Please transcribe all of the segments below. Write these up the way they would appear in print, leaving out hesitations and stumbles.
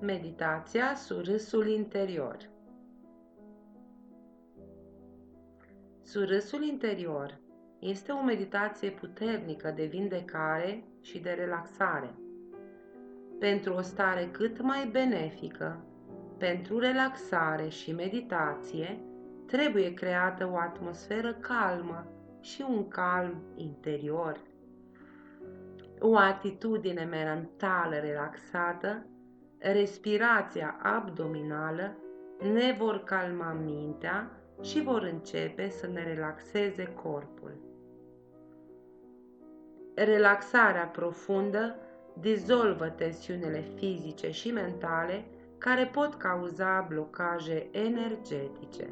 Meditația surâsul interior. Surâsul interior este o meditație puternică de vindecare și de relaxare. Pentru o stare cât mai benefică, pentru relaxare și meditație, trebuie creată o atmosferă calmă și un calm interior. O atitudine mentală relaxată, respirația abdominală ne vor calma mintea și vor începe să ne relaxeze corpul. Relaxarea profundă dizolvă tensiunile fizice și mentale care pot cauza blocaje energetice.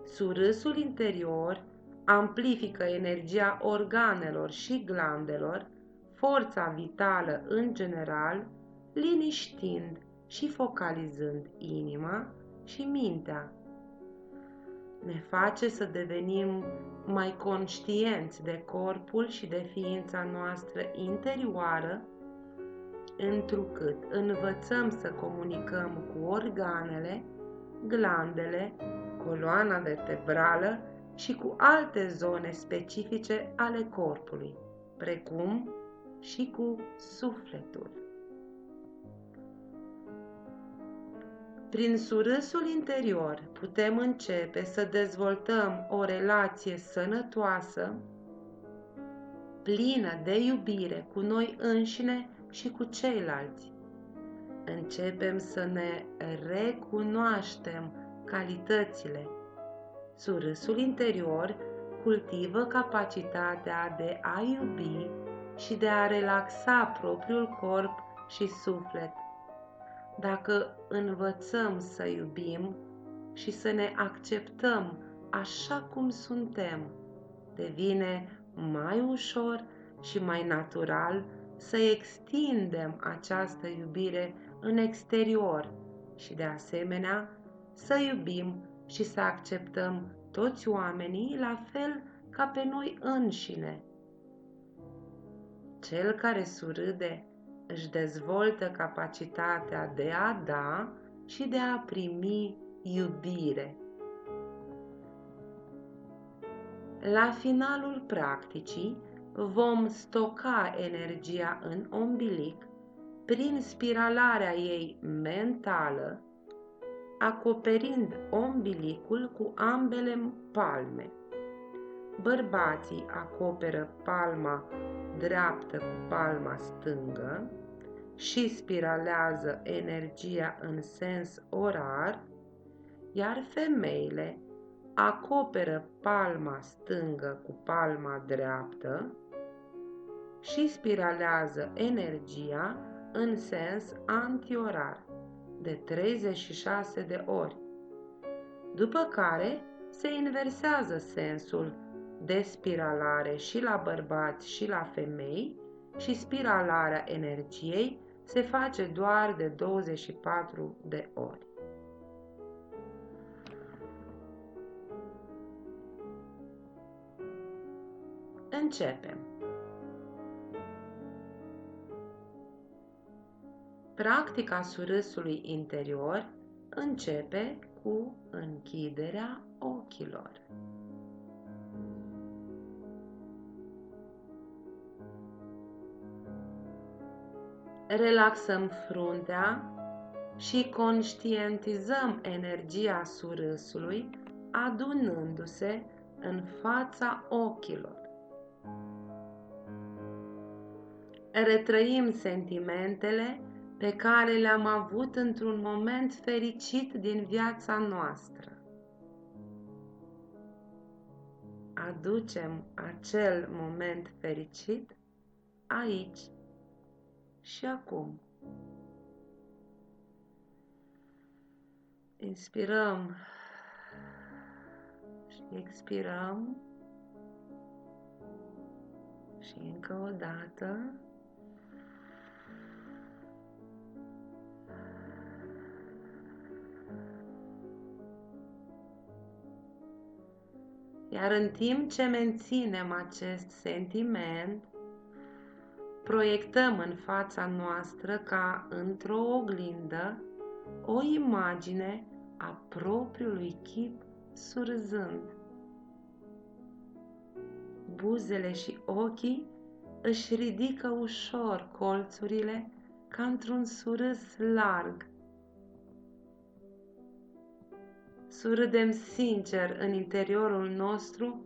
Surâsul interior amplifică energia organelor și glandelor, forța vitală în general, liniștind și focalizând inima și mintea. Ne face să devenim mai conștienți de corpul și de ființa noastră interioară, întrucât învățăm să comunicăm cu organele, glandele, coloana vertebrală și cu alte zone specifice ale corpului, precum și cu sufletul. Prin surâsul interior putem începe să dezvoltăm o relație sănătoasă, plină de iubire cu noi înșine și cu ceilalți. Începem să ne recunoaștem calitățile. Surâsul interior cultivă capacitatea de a iubi și de a relaxa propriul corp și suflet. Dacă învățăm să iubim și să ne acceptăm așa cum suntem, devine mai ușor și mai natural să extindem această iubire în exterior și, de asemenea, să iubim și să acceptăm toți oamenii la fel ca pe noi înșine. Cel care surâde își dezvoltă capacitatea de a da și de a primi iubire. La finalul practicii vom stoca energia în ombilic prin spiralarea ei mentală, acoperind ombilicul cu ambele palme. Bărbații acoperă palma dreaptă cu palma stângă și spiralează energia în sens orar, iar femeile acoperă palma stângă cu palma dreaptă și spiralează energia în sens antiorar de 36 de ori, după care se inversează sensul de spiralare și la bărbați și la femei și spiralarea energiei se face doar de 24 de ori. Începem. Practica surâsului interior începe cu închiderea ochilor. Relaxăm fruntea și conștientizăm energia surâsului adunându-se în fața ochilor. Retrăim sentimentele pe care le-am avut într-un moment fericit din viața noastră. Aducem acel moment fericit aici și acum. Inspirăm și expirăm și încă o dată. Iar în timp ce menținem acest sentiment, proiectăm în fața noastră ca într-o oglindă o imagine a propriului chip surzând. Buzele și ochii își ridică ușor colțurile ca într-un surâs larg. Surâdem sincer în interiorul nostru,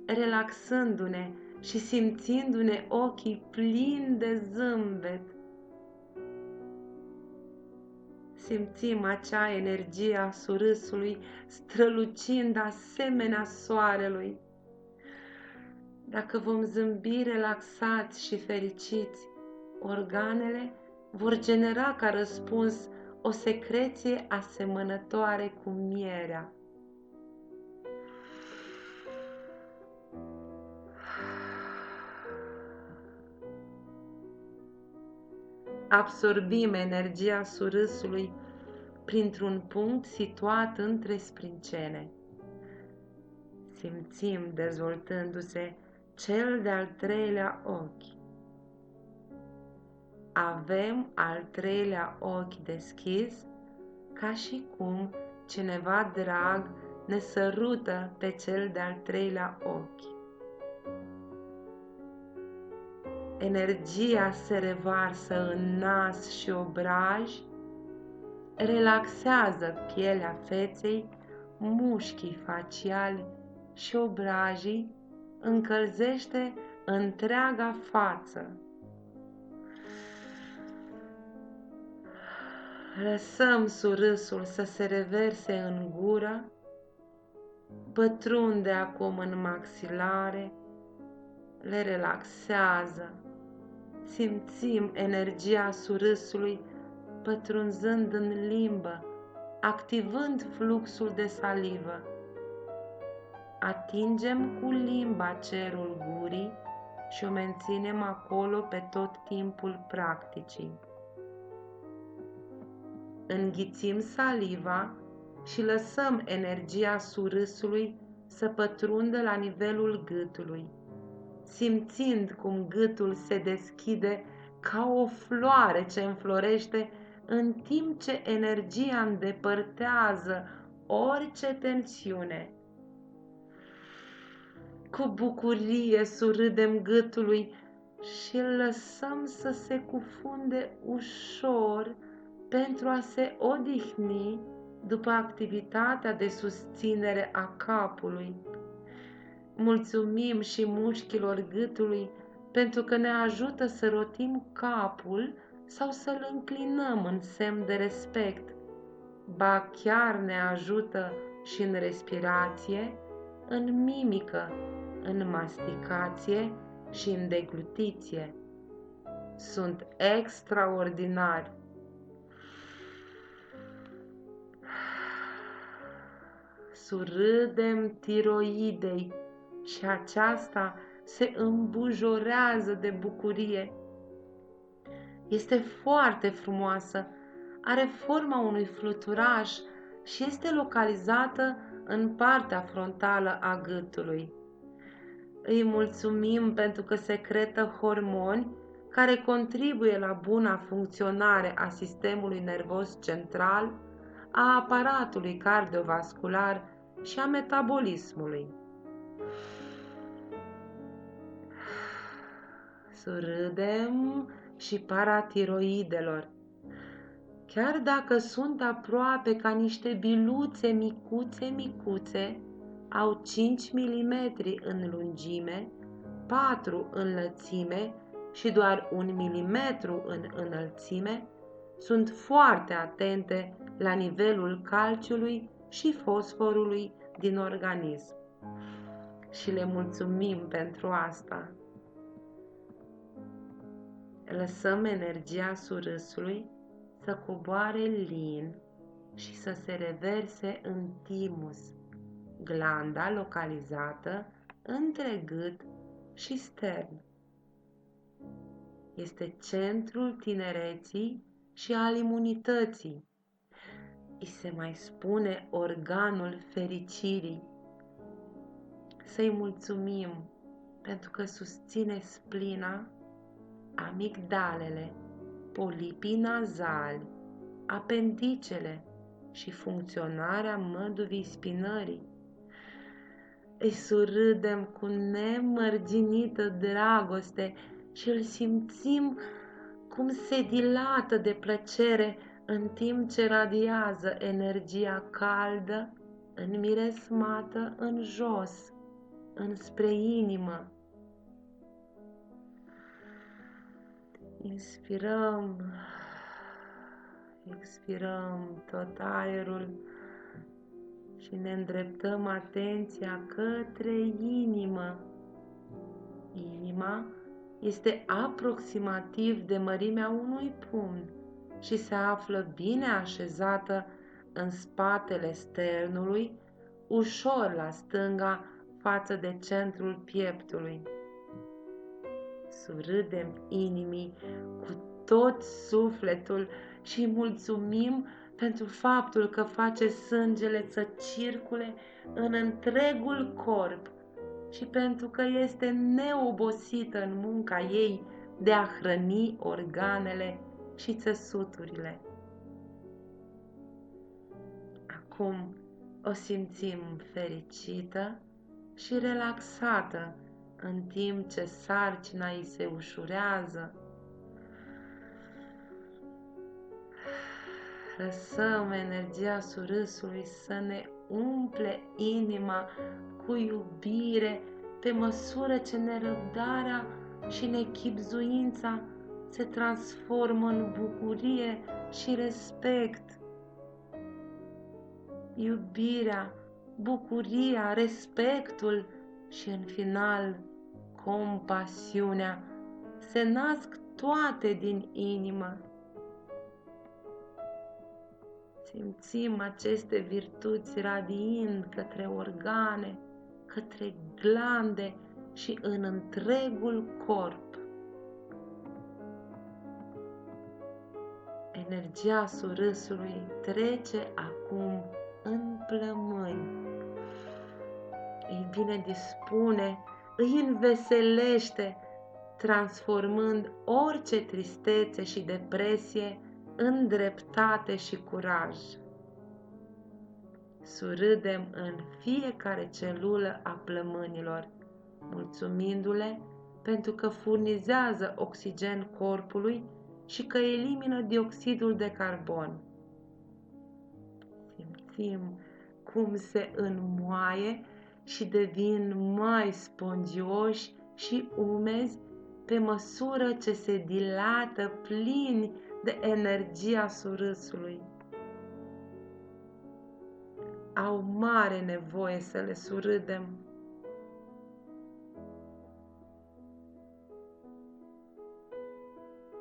relaxându-ne și simțindu-ne ochii plini de zâmbet. Simțim acea energie a surâsului strălucind asemenea soarelui. Dacă vom zâmbi relaxați și fericiți, organele vor genera ca răspuns o secreție asemănătoare cu mierea. Absorbim energia surâsului printr-un punct situat între sprincene. Simțim dezvoltându-se cel de-al treilea ochi. Avem al treilea ochi deschis, ca și cum cineva drag ne sărută pe cel de-al treilea ochi. Energia se revarsă în nas și obraj, relaxează pielea feței, mușchii faciali și obrajii, încălzește întreaga față. Lăsăm surâsul să se reverse în gură, pătrunde acum în maxilare, le relaxează. Simțim energia surâsului pătrunzând în limbă, activând fluxul de salivă. Atingem cu limba cerul gurii și o menținem acolo pe tot timpul practicii. Înghițim saliva și lăsăm energia surâsului să pătrundă la nivelul gâtului, simțind cum gâtul se deschide ca o floare ce înflorește în timp ce energia îndepărtează orice tensiune. Cu bucurie surâdem gâtului și îl lăsăm să se cufunde ușor pentru a se odihni după activitatea de susținere a capului. Mulțumim și mușchilor gâtului pentru că ne ajută să rotim capul sau să-l înclinăm în semn de respect. Ba chiar ne ajută și în respirație, în mimică, în masticație și în deglutiție. Sunt extraordinari. Surâdem tiroidei și aceasta se îmbujorează de bucurie. Este foarte frumoasă, are forma unui fluturaș și este localizată în partea frontală a gâtului. Îi mulțumim pentru că secretă hormoni care contribuie la buna funcționare a sistemului nervos central, a aparatului cardiovascular și a metabolismului. Surâdem și paratiroidelor. Chiar dacă sunt aproape ca niște biluțe micuțe, au 5 mm în lungime, 4 în lățime și doar 1 mm în înălțime, sunt foarte atente la nivelul calciului și fosforului din organism. Și le mulțumim pentru asta. Lăsăm energia surâsului să coboare lin și să se reverse în timus, glanda localizată între gât și stern. Este centrul tinereții și al imunității. Îi se mai spune organul fericirii. Să-i mulțumim pentru că susține splina, amigdalele, polipii nazali, apendicele și funcționarea măduvii spinării. Îi surâdem cu nemărginită dragoste și îl simțim cum se dilată de plăcere în timp ce radiază energia caldă, înmiresmată în jos, înspre inimă. Inspirăm, expirăm tot aerul și ne îndreptăm atenția către inimă. Inima este aproximativ de mărimea unui pumn și se află bine așezată în spatele sternului, ușor la stânga față de centrul pieptului. Surâdem inimii cu tot sufletul și mulțumim pentru faptul că face sângele să circule în întregul corp și pentru că este neobosită în munca ei de a hrăni organele și țesuturile. Acum o simțim fericită și relaxată în timp ce sarcina îi se ușurează. Lăsăm energia surâsului să ne umple inima cu iubire pe măsură ce nerăbdarea și nechibzuința se transformă în bucurie și respect. Iubirea, bucuria, respectul și, în final, compasiunea se nasc toate din inimă. Simțim aceste virtuți radiind către organe, către glande și în întregul corp. Energia surâsului trece acum în plămâni. Îi bine dispune, îi înveselește, transformând orice tristețe și depresie în dreptate și curaj. Surâdem în fiecare celulă a plămânilor, mulțumindu-le pentru că furnizează oxigen corpului și că elimină dioxidul de carbon. Simțim cum se înmoaie și devin mai spongioși și umezi pe măsură ce se dilată plini de energia surâsului. Au mare nevoie să le surâdem.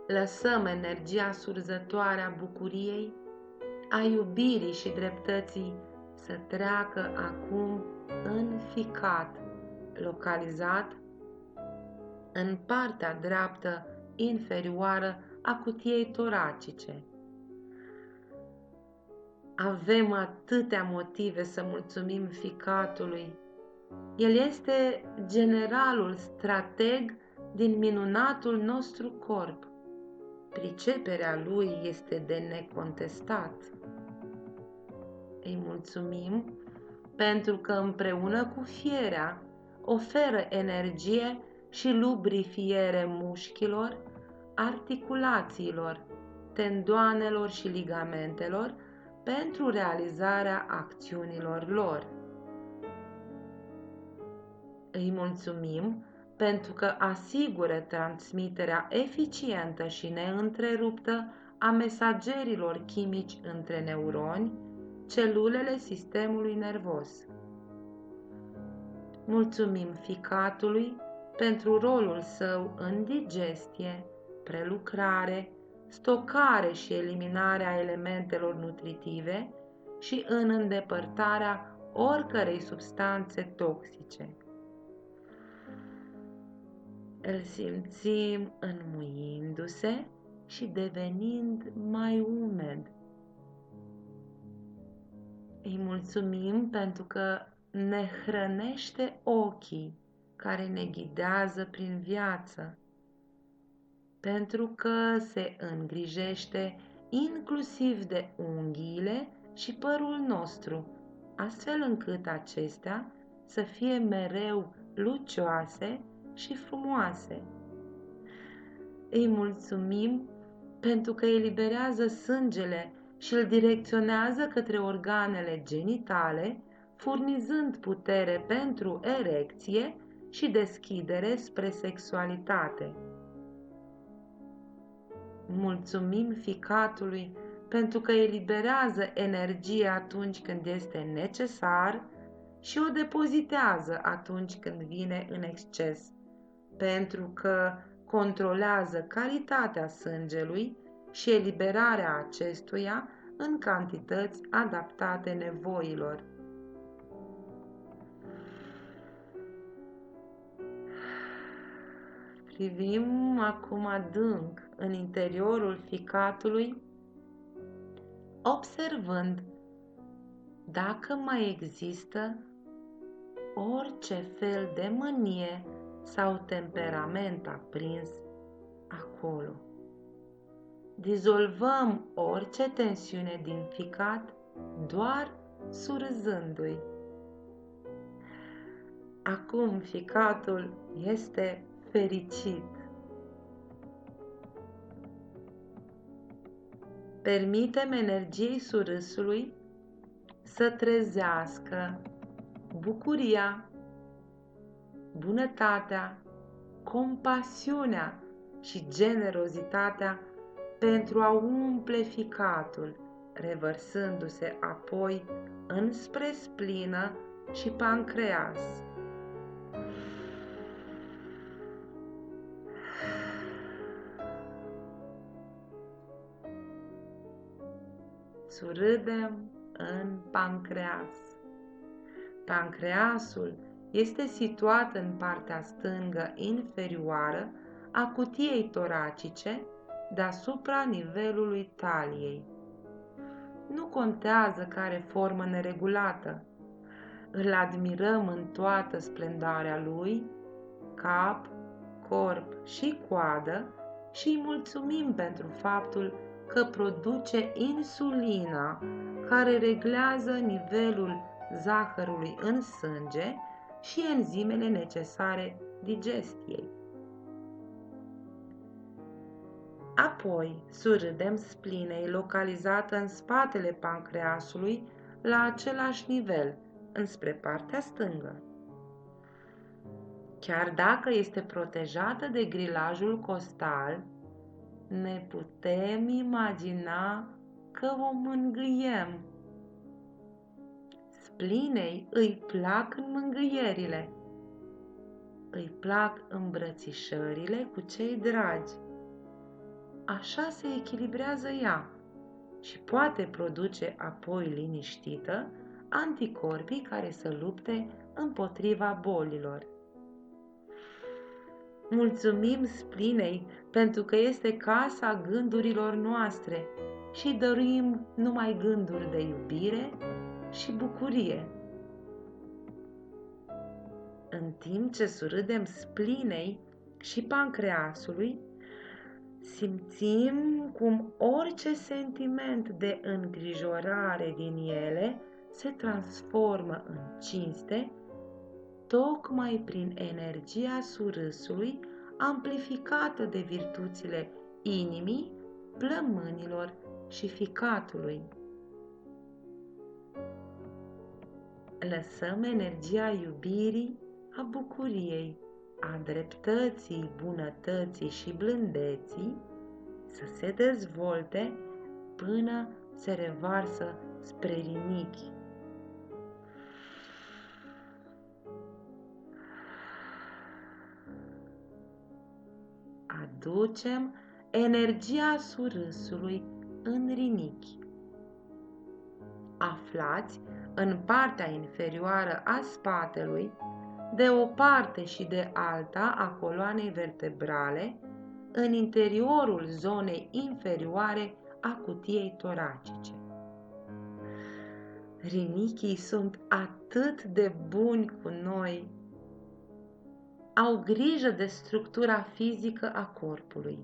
Lăsăm energia surzătoare a bucuriei, a iubirii și dreptății să treacă acum în ficat, localizat în partea dreaptă inferioară a cutiei toracice. Avem atâtea motive să mulțumim ficatului. El este generalul strateg din minunatul nostru corp. Priceperea lui este de necontestat. Îi mulțumim pentru că împreună cu fierea oferă energie și lubrifiere mușchilor, articulațiilor, tendoanelor și ligamentelor pentru realizarea acțiunilor lor. Îi mulțumim pentru că asigură transmiterea eficientă și neîntreruptă a mesagerilor chimici între neuroni, celulele sistemului nervos. Mulțumim ficatului pentru rolul său în digestie, prelucrare, stocare și eliminarea elementelor nutritive și în îndepărtarea oricărei substanțe toxice. Îl simțim înmuindu-se și devenind mai umed. Îi mulțumim pentru că ne hrănește ochii care ne ghidează prin viață, pentru că se îngrijește inclusiv de unghiile și părul nostru, astfel încât acestea să fie mereu lucioase și frumoase. Îi mulțumim pentru că eliberează sângele și îl direcționează către organele genitale, furnizând putere pentru erecție și deschidere spre sexualitate. Mulțumim ficatului pentru că eliberează energie atunci când este necesar și o depozitează atunci când vine în exces, pentru că controlează calitatea sângelui și eliberarea acestuia în cantități adaptate nevoilor. Privim acum adânc în interiorul ficatului, observând dacă mai există orice fel de mânie sau temperament aprins acolo. Dizolvăm orice tensiune din ficat doar surzându-i. Acum ficatul este fericit. Permitem energiei surâsului să trezească bucuria, bunătatea, compasiunea și generozitatea pentru a umple ficatul, revărsându-se apoi înspre splină și pancreas. Surâdem în pancreas. Pancreasul este situat în partea stângă inferioară a cutiei toracice, deasupra nivelului taliei. Nu contează care formă neregulată. Îl admirăm în toată splendoarea lui, cap, corp și coadă, și îi mulțumim pentru faptul că produce insulina care reglează nivelul zahărului în sânge și enzimele necesare digestiei. Apoi surâdem splinei localizată în spatele pancreasului la același nivel, înspre partea stângă. Chiar dacă este protejată de grilajul costal, ne putem imagina că o mângâiem. Splinei îi plac mângâierile, îi plac îmbrățișările cu cei dragi. Așa se echilibrează ea și poate produce apoi liniștită anticorpii care să lupte împotriva bolilor. Mulțumim splinei pentru că este casa gândurilor noastre și dorim numai gânduri de iubire și bucurie. În timp ce surâdem splinei și pancreasului, simțim cum orice sentiment de îngrijorare din ele se transformă în cinste, tocmai prin energia surâsului amplificată de virtuțile inimii, plămânilor și ficatului. Lăsăm energia iubirii, a bucuriei, a dreptății, bunătății și blândeții să se dezvolte până se revarsă spre rinichi. Aducem energia surâsului în rinichi. Aflați în partea inferioară a spatelui, de o parte și de alta a coloanei vertebrale, în interiorul zonei inferioare a cutiei toracice. Rinichii sunt atât de buni cu noi. Au grijă de structura fizică a corpului,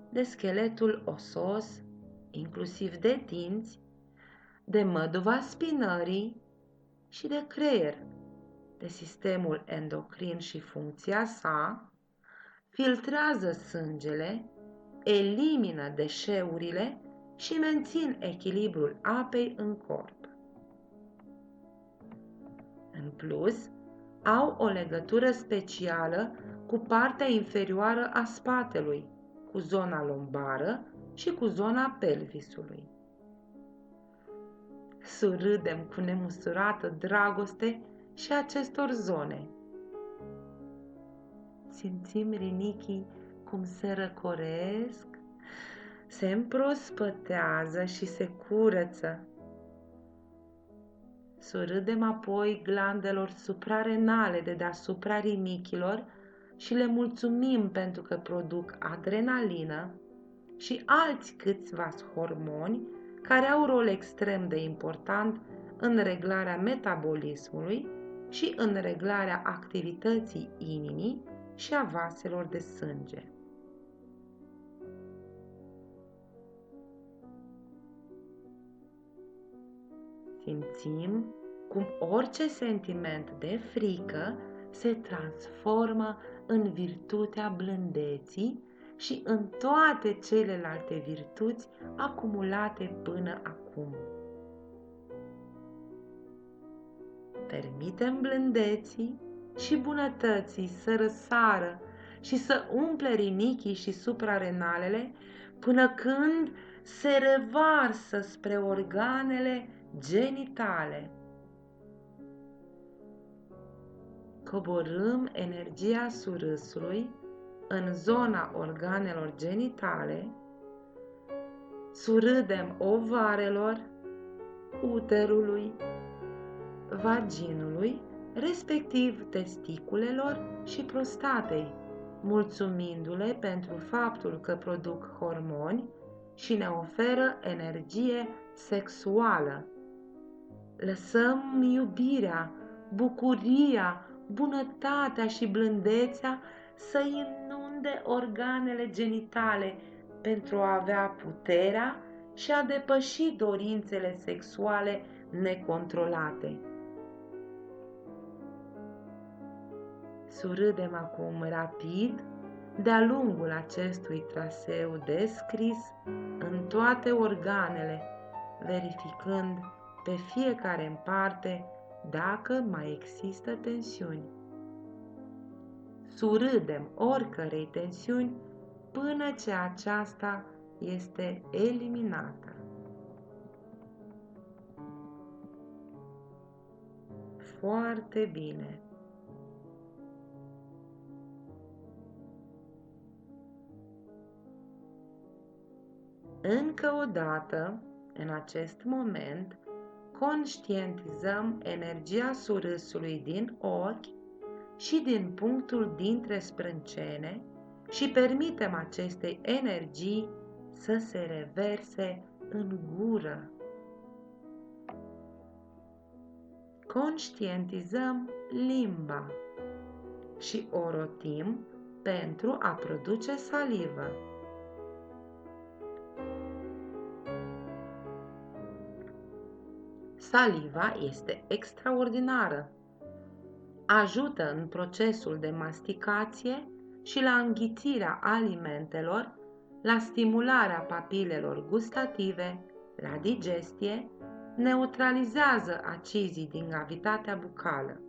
de scheletul osos, inclusiv de dinți, de măduva spinării și de creier, de sistemul endocrin și funcția sa, filtrează sângele, elimină deșeurile și mențin echilibrul apei în corp. În plus, au o legătură specială cu partea inferioară a spatelui, cu zona lombară și cu zona pelvisului. Surâdem cu nemăsurată dragoste și acestor zone. Simțim rinichii cum se răcoresc, se împrospătează și se curăță. Surâdem apoi glandelor suprarenale de deasupra rinichilor și le mulțumim pentru că produc adrenalină și alți câțiva hormoni care au rol extrem de important în reglarea metabolismului și în reglarea activității inimii și a vaselor de sânge. Simțim cum orice sentiment de frică se transformă în virtutea blândeții și în toate celelalte virtuți acumulate până acum. Permitem blândeții și bunătății să răsară și să umple rinichii și suprarenalele până când se revarsă spre organele genitale. Coborâm energia surâsului în zona organelor genitale, surâdem ovarelor, uterului, vaginului, respectiv testiculelor și prostatei, mulțumindu-le pentru faptul că produc hormoni și ne oferă energie sexuală. Lăsăm iubirea, bucuria, bunătatea și blândețea să inunde organele genitale pentru a avea puterea și a depăși dorințele sexuale necontrolate. Surâdem acum rapid de-a lungul acestui traseu descris în toate organele, verificând pe fiecare în parte dacă mai există tensiuni. Surâdem oricărei tensiuni până ce aceasta este eliminată. Foarte bine. Încă o dată, în acest moment, conștientizăm energia surâsului din ochi și din punctul dintre sprâncene și permitem acestei energii să se reverse în gură. Conștientizăm limba și o rotim pentru a produce salivă. Saliva este extraordinară. Ajută în procesul de masticație și la înghițirea alimentelor, la stimularea papilelor gustative, la digestie, neutralizează acizii din cavitatea bucală.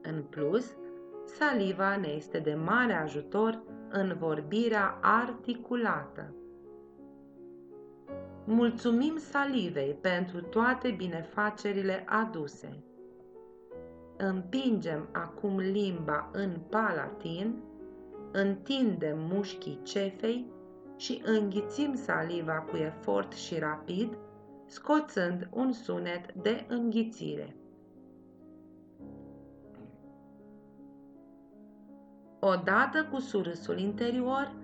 În plus, saliva ne este de mare ajutor în vorbirea articulată. Mulțumim salivei pentru toate binefacerile aduse. Împingem acum limba în palatin, întindem mușchii cefei și înghițim saliva cu efort și rapid, scoțând un sunet de înghițire. Odată cu surâsul interior,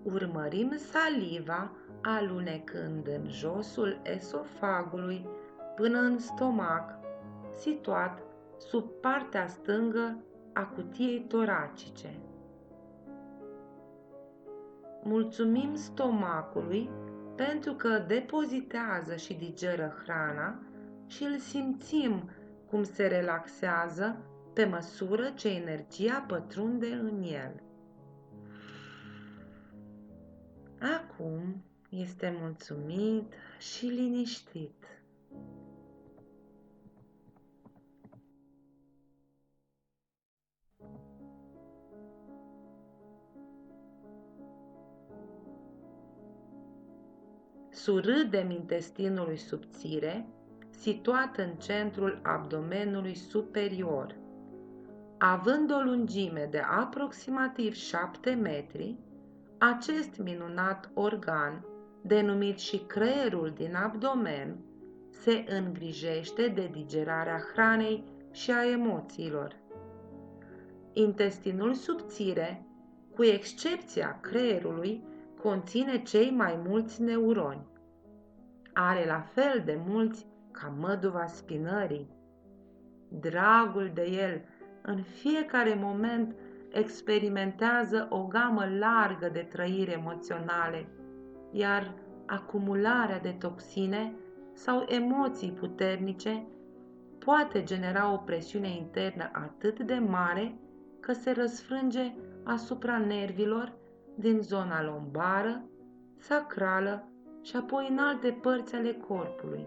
urmărim saliva alunecând în josul esofagului până în stomac, situat sub partea stângă a cutiei toracice. Mulțumim stomacului pentru că depozitează și digeră hrana și îl simțim cum se relaxează pe măsură ce energia pătrunde în el. Acum este mulțumit și liniștit. Surâdem intestinului subțire, situat în centrul abdomenului superior. Având o lungime de aproximativ 7 metri, acest minunat organ, denumit și creierul din abdomen, se îngrijește de digerarea hranei și a emoțiilor. Intestinul subțire, cu excepția creierului, conține cei mai mulți neuroni. Are la fel de mulți ca măduva spinării. Dragul de el, în fiecare moment, experimentează o gamă largă de trăiri emoționale, iar acumularea de toxine sau emoții puternice poate genera o presiune internă atât de mare că se răsfrânge asupra nervilor din zona lombară, sacrală și apoi în alte părți ale corpului.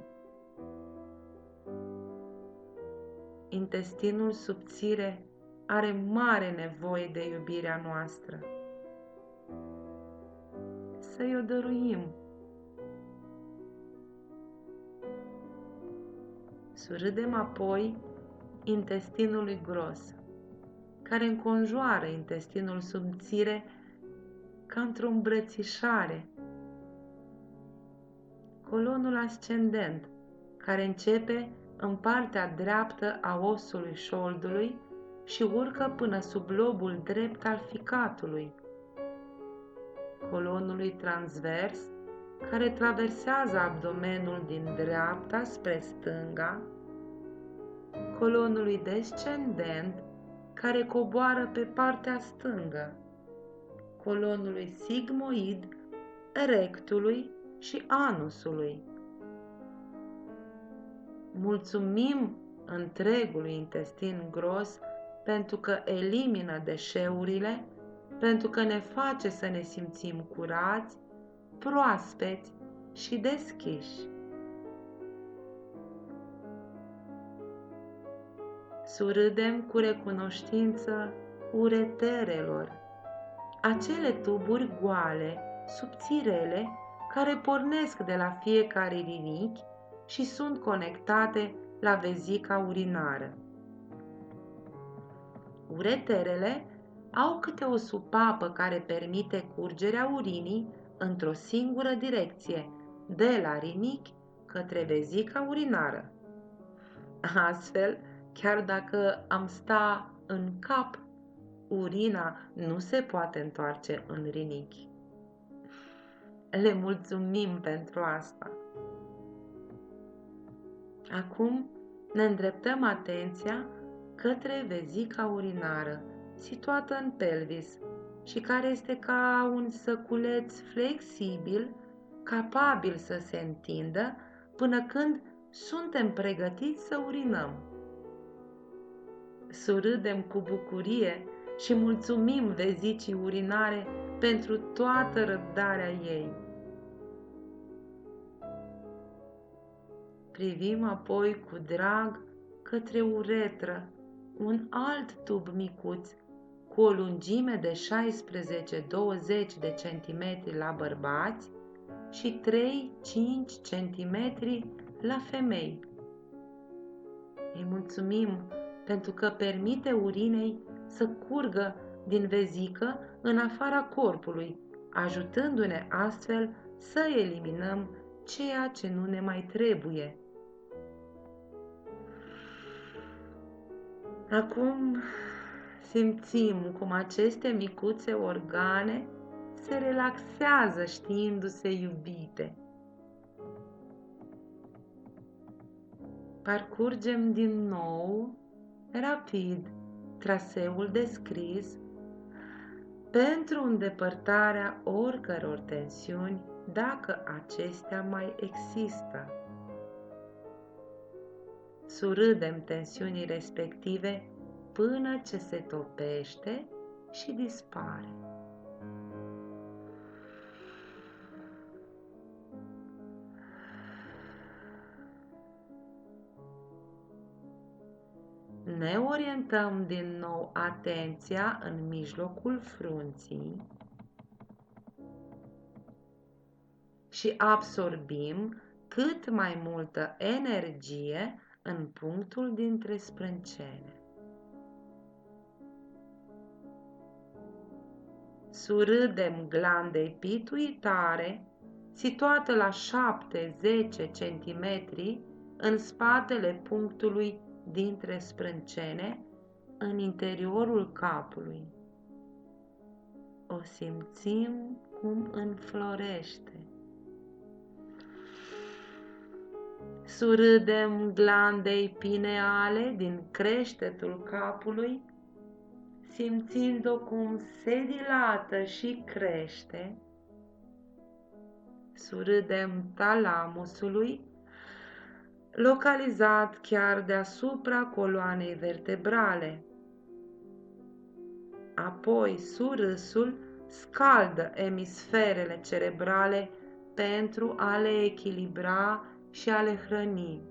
Intestinul subțire are mare nevoie de iubirea noastră. Să-i o dăruim. Surâdem apoi intestinului gros, care înconjoară intestinul subțire ca într-o îmbrățișare. Colonul ascendent, care începe în partea dreaptă a osului șoldului și urcă până sub lobul drept al ficatului. Colonului transvers, care traversează abdomenul din dreapta spre stânga. Colonului descendent, care coboară pe partea stângă. Colonului sigmoid, rectului și anusului. Mulțumim întregului intestin gros pentru că elimină deșeurile, pentru că ne face să ne simțim curați, proaspeți și deschiși. Surâdem cu recunoștință ureterelor, acele tuburi goale, subțirele, care pornesc de la fiecare rinichi și sunt conectate la vezica urinară. Ureterele au câte o supapă care permite curgerea urinii într-o singură direcție, de la rinichi către vezica urinară. Astfel, chiar dacă am sta în cap, urina nu se poate întoarce în rinichi. Le mulțumim pentru asta. Acum ne îndreptăm atenția către vezica urinară, situată în pelvis și care este ca un săculeț flexibil, capabil să se întindă până când suntem pregătiți să urinăm. Surâdem cu bucurie și mulțumim vezicii urinare pentru toată răbdarea ei. Privim apoi cu drag către uretră, un alt tub micuț cu o lungime de 16-20 de centimetri la bărbați și 3-5 centimetri la femei. Îi mulțumim pentru că permite urinei să curgă din vezică în afara corpului, ajutându-ne astfel să eliminăm ceea ce nu ne mai trebuie. Acum simțim cum aceste micuțe organe se relaxează știindu-se iubite. Parcurgem din nou, rapid, traseul descris, pentru îndepărtarea oricăror tensiuni, dacă acestea mai există. Surâdem tensiunii respective până ce se topește și dispare. Ne orientăm din nou atenția în mijlocul frunții și absorbim cât mai multă energie în punctul dintre sprâncene. Surâdem glandei pituitare, situată la 7-10 cm în spatele punctului dintre sprâncene, în interiorul capului. O simțim cum înflorește. Surâdem glandei pineale din creștetul capului, simțind-o cum se dilată și crește. Surâdem talamusului, localizat chiar deasupra coloanei vertebrale. Apoi, surâsul scaldă emisferele cerebrale pentru a le echilibra și a le hrăni.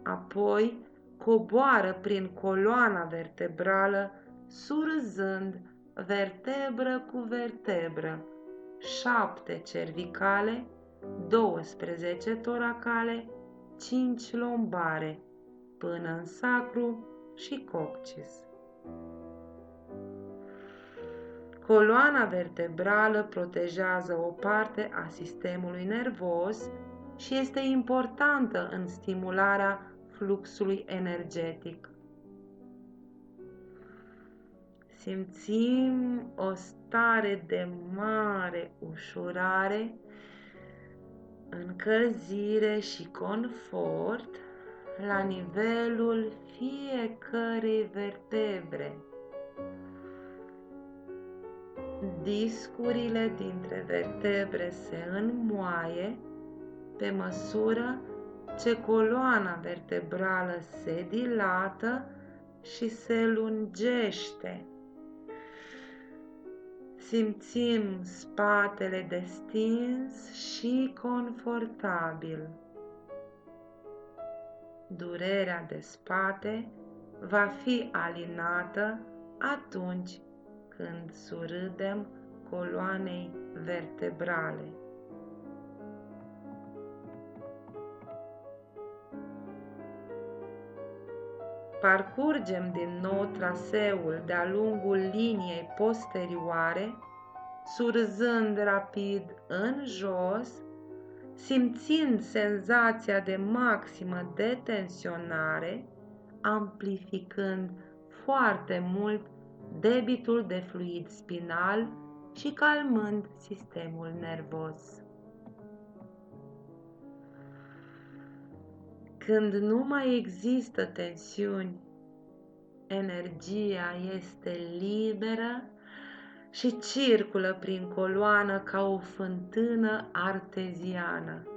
Apoi, coboară prin coloana vertebrală, surâzând vertebră cu vertebră, 7 cervicale, 12 toracale, 5 lombare, până în sacru și coccis. Coloana vertebrală protejează o parte a sistemului nervos și este importantă în stimularea fluxului energetic. Simțim o stare de mare ușurare, încălzire și confort la nivelul fiecărei vertebre. Discurile dintre vertebre se înmoaie pe măsură ce coloana vertebrală se dilată și se lungește. Simțim spatele destins și confortabil. Durerea de spate va fi alinată atunci când surâdem coloanei vertebrale. Parcurgem din nou traseul de-a lungul liniei posterioare, surzând rapid în jos, simțind senzația de maximă detensionare, amplificând foarte mult debitul de fluid spinal și calmând sistemul nervos. Când nu mai există tensiuni, energia este liberă și circulă prin coloană ca o fântână arteziană.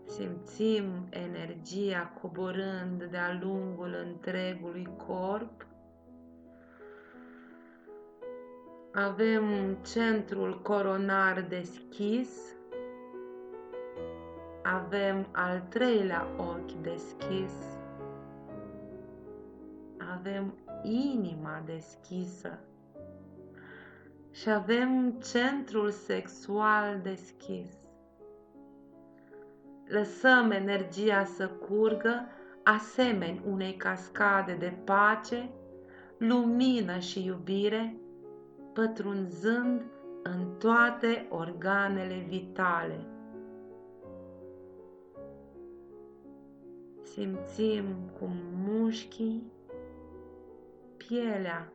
Simțim energia coborând de-a lungul întregului corp. Avem centrul coronar deschis. Avem al treilea ochi deschis. Avem inima deschisă. Și avem centrul sexual deschis. Lăsăm energia să curgă asemeni unei cascade de pace, lumină și iubire, pătrunzând în toate organele vitale. Simțim cum mușchii, pielea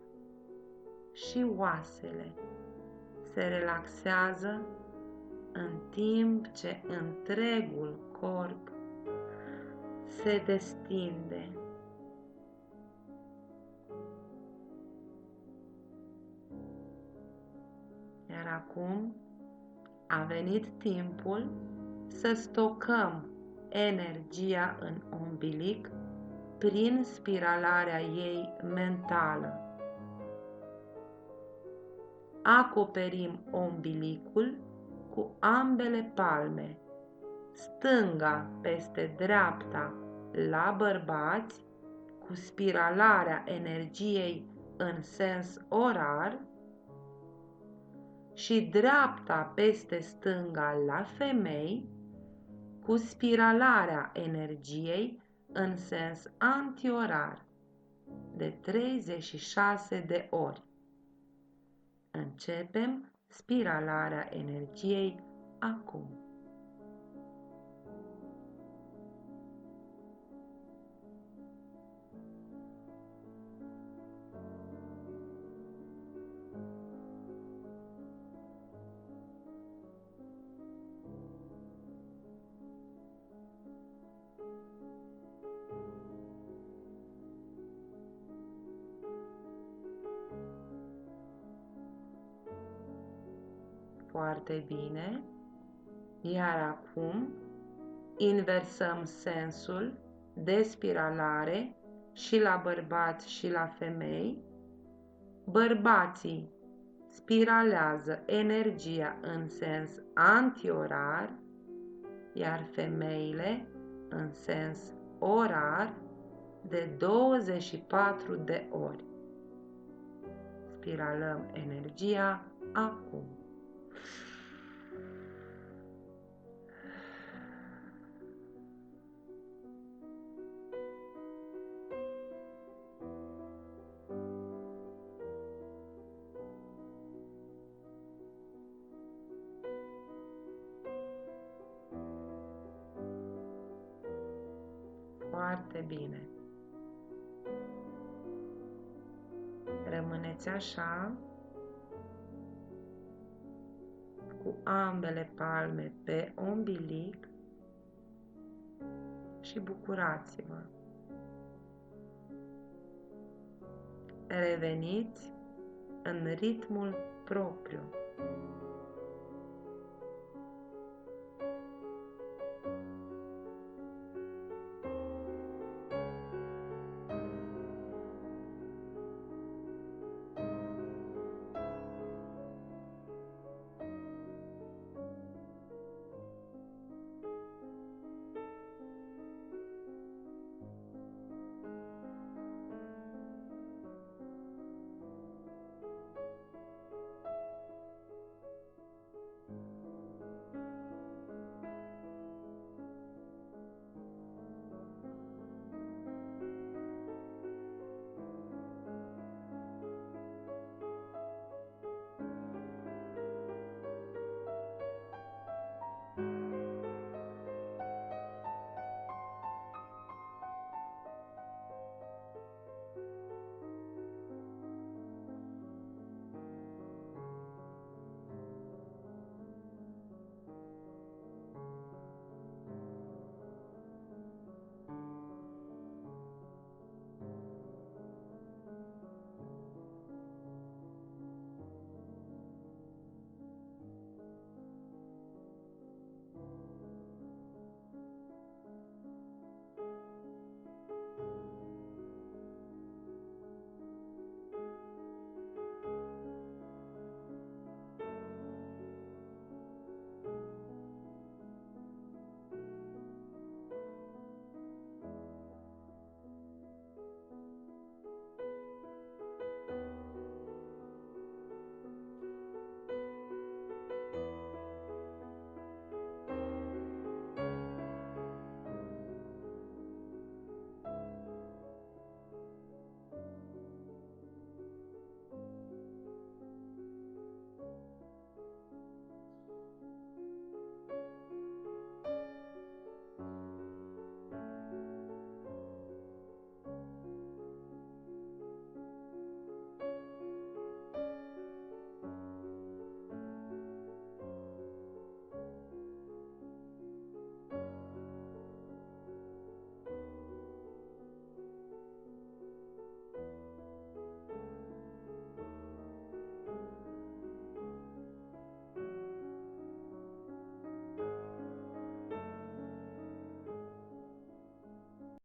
și oasele se relaxează în timp ce întregul corp se destinde. acum a venit timpul să stocăm energia în umbilic prin spiralarea ei mentală. Acoperim umbilicul cu ambele palme, stânga peste dreapta la bărbați, cu spiralarea energiei în sens orar, și dreapta peste stânga la femei, cu spiralarea energiei în sens antiorar de 36 de ori. Începem spiralarea energiei acum. Foarte bine. Iar acum inversăm sensul de spiralare și la bărbați și la femei. Bărbații spiralează energia în sens antiorar, iar femeile în sens orar de 24 de ori. Spiralăm energia acum. Foarte bine. Rămâneți așa, cu ambele palme pe umbilic și bucurați-vă. Reveniți în ritmul propriu.